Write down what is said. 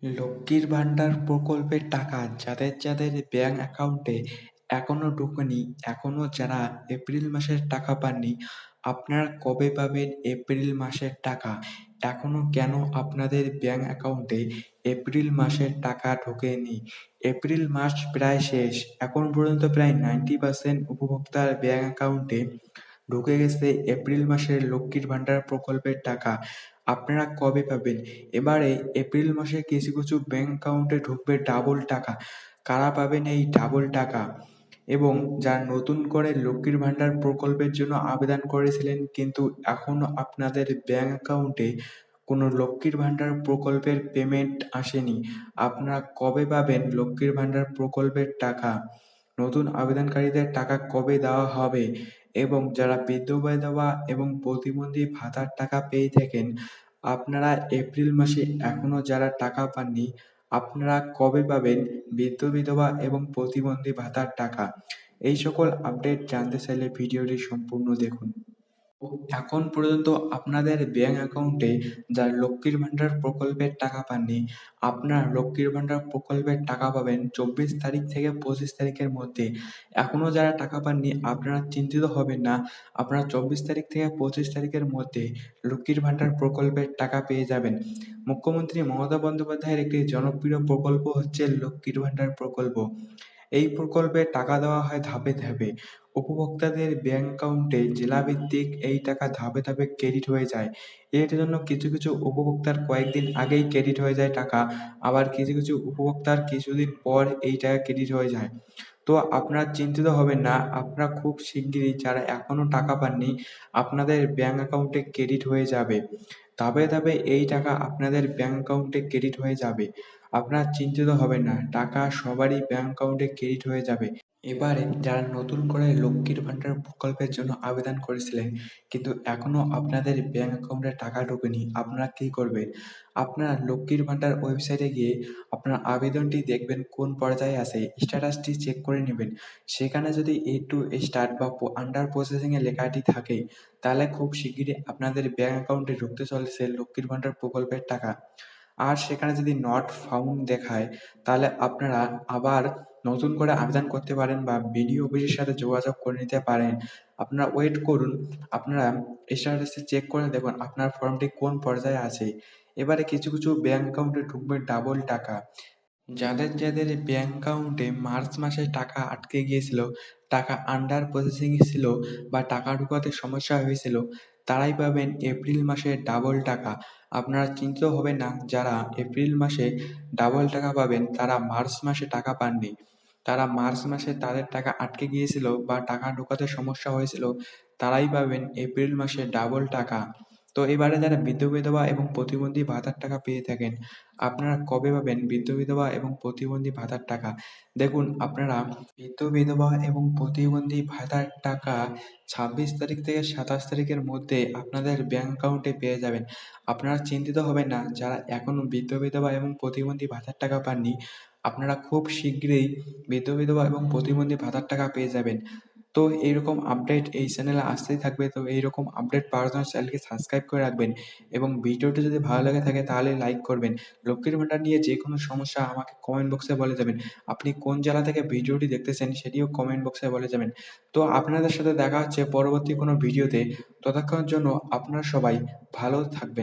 লক্ষ্মীর ভান্ডার প্রকল্পের টাকা যাদের যাদের ব্যাংক অ্যাকাউন্টে এখনো ঢোকেনি, এখনো যারা এপ্রিল মাসের টাকা পাননি, আপনারা কবে পাবেন এপ্রিল মাসের টাকা? এখনো কেন আপনাদের ব্যাংক অ্যাকাউন্টে এপ্রিল মাসের টাকা ঢোকেনি? এপ্রিল মাস প্রায় শেষ, এখন পর্যন্ত প্রায় 90% উপভোক্তার ব্যাংক অ্যাকাউন্টে ঢুকে গেছে এপ্রিল মাসের লক্ষ্মীর ভান্ডার প্রকল্পের টাকা। আপনারা কবে পাবেন? এবারে এপ্রিল মাসে কিছু কিছু ব্যাংক অ্যাকাউন্টে ঢুকবে ডাবল টাকা। কারা পাবেন এই ডাবল টাকা? এবং যারা নতুন করে লক্ষ্মীর ভান্ডার প্রকল্পের জন্য আবেদন করেছিলেন কিন্তু এখনো আপনাদের ব্যাংক অ্যাকাউন্টে কোনো লক্ষ্মীর ভান্ডার প্রকল্পের পেমেন্ট আসেনি, আপনারা কবে পাবেন লক্ষ্মীর ভান্ডার প্রকল্পের টাকা? নতুন আবেদনকারীদের টাকা কবে দেওয়া হবে? এবং যারা বৃদ্ধ বিধবা এবং প্রতিবন্ধী ভাতার টাকা পেয়ে থাকেন, আপনারা এপ্রিল মাসে এখনো যারা টাকা পাননি, আপনারা কবে পাবেন বৃদ্ধ বিধবা এবং প্রতিবন্ধী ভাতার টাকা? এই সকল আপডেট জানতে চাইলে ভিডিওটি সম্পূর্ণ দেখুন। এখন পর্যন্ত আপনাদের ব্যাংক অ্যাকাউন্টে যারা লক্ষ্মীর ভান্ডার প্রকল্পের টাকা পাননি, আপনারা লক্ষ্মীর ভান্ডার প্রকল্পের টাকা পাবেন 24 তারিখ থেকে 25 তারিখের মধ্যে। এখনো যারা টাকা পাননি আপনারা চিন্তিত হবেন না, আপনারা 24 তারিখ থেকে 25 তারিখের মধ্যে লক্ষ্মীর ভান্ডার প্রকল্পের টাকা পেয়ে যাবেন। মুখ্যমন্ত্রী মমতা বন্দ্যোপাধ্যায়ের একটি জনপ্রিয় প্রকল্প হচ্ছে লক্ষ্মীর ভান্ডার প্রকল্প। এই প্রকল্পে টাকা দেওয়া হয় ধাপে ধাপে। উপভোক্তাদের ব্যাংক অ্যাকাউন্টে জেলাভিত্তিক এই টাকা ধাপে ধাপে ক্রেডিট হয়ে যায়। এর জন্য কিছু কিছু উপভোক্তার কয়েকদিন আগেই ক্রেডিট হয়ে যায় টাকা, আবার কিছু কিছু উপভোক্তার কিছুদিন পর এই টাকা ক্রেডিট হয়ে যায়। তো আপনারা চিন্তিত হবেন না, আপনারা খুব শিগগিরই যারা এখনো টাকা পাননি আপনাদের ব্যাংক অ্যাকাউন্টে ক্রেডিট হয়ে যাবে। ধাপে ধাপে এই টাকা আপনাদের ব্যাংক অ্যাকাউন্টে ক্রেডিট হয়ে যাবে। আপনারা চিন্তিত হবেন না, টাকা সবারই ব্যাংক অ্যাকাউন্টে ক্রেডিট হয়ে যাবে। এবারে যারা নতুন করে লক্ষ্মীর ভান্ডার প্রকল্পের জন্য আবেদন করেছিলেন কিন্তু এখনো আপনাদের ব্যাংক অ্যাকাউন্টে টাকা ঢোকেনি, আপনারা কি করবেন? আপনারা লক্ষ্মীর ভান্ডার ওয়েবসাইটে গিয়ে আপনার আবেদনটি দেখবেন কোন পর্যায়ে আছে, স্ট্যাটাসটি চেক করে নেবেন। সেখানে যদি এ টু স্টার্ট বা আন্ডার প্রসেসিং এ লেখাটি থাকে, তাহলে খুব শিগগিরই আপনাদের ব্যাংক অ্যাকাউন্টে ঢুকতে চলেছে লক্ষ্মীর ভান্ডার প্রকল্পের টাকা। আর সেখানে যদি নট ফাউন্ড দেখায়, তাহলে আপনারা আবার নতুন করে আবেদন করতে পারেন বা বিডিও অফিসের সাথে যোগাযোগ করে নিতে পারেন। আপনারা ওয়েট করুন, আপনারা স্ট্যাটাসে চেক করে দেখুন আপনার ফর্মটি কোন পর্যায়ে আছে। এবারে কিছু কিছু ব্যাংক অ্যাকাউন্টে ঢুকবে ডাবল টাকা। যাদের যাদের ব্যাংক অ্যাকাউন্টে মার্চ মাসে টাকা আটকে গিয়েছিল, টাকা আন্ডার প্রসেসিং ছিল বা টাকা ঢোকাতে সমস্যা হয়েছিল, তারাই পাবেন এপ্রিল মাসে ডাবল টাকা। আপনারা চিন্তিত হবেন না, যারা এপ্রিল মাসে ডাবল টাকা পাবেন তারা মার্চ মাসে টাকা পাননি। তারা মার্চ মাসে তাদের টাকা আটকে গিয়েছিল বা টাকা ঢোকাতে সমস্যা হয়েছিল, তারাই পাবেন এপ্রিল মাসে ডাবল টাকা। তো এবারে যারা বৃদ্ধ বিধবা এবং প্রতিবন্ধী ভাতার টাকা পেয়ে থাকেন, আপনারা কবে পাবেন বৃদ্ধ বিধবা এবং প্রতিবন্ধী ভাতার টাকা? দেখুন, আপনারা বৃদ্ধ বিধবা এবং প্রতিবন্ধী ভাতার টাকা 26 তারিখ থেকে 27 তারিখের মধ্যে আপনাদের ব্যাংক অ্যাকাউন্টে পেয়ে যাবেন। আপনারা চিন্তিত হবেন না, যারা এখনো বৃদ্ধ বিধবা এবং প্রতিবন্ধী ভাতার টাকা পাননি, আপনারা খুব শীঘ্রই বৃদ্ধ বিধবা এবং প্রতিবন্ধী ভাতার টাকা পেয়ে যাবেন। তো এইরকম আপডেট এই চ্যানেলে আসতেই থাকবে। তো এইরকম আপডেট পাওয়ার জন্য চ্যানেলকে সাবস্ক্রাইব করে রাখবেন এবং ভিডিওটি যদি ভালো লেগে থাকে তাহলে লাইক করবেন। লক্ষ্মীর ভান্ডার নিয়ে যে কোনো সমস্যা আমাকে কমেন্ট বক্সে বলে যাবেন। আপনি কোন জেলা থেকে ভিডিওটি দেখতেছেন সেটিও কমেন্ট বক্সে বলে যাবেন। তো আপনাদের সাথে দেখা হচ্ছে পরবর্তী কোনো ভিডিওতে। ততক্ষণের জন্য আপনারা সবাই ভালো থাকবেন।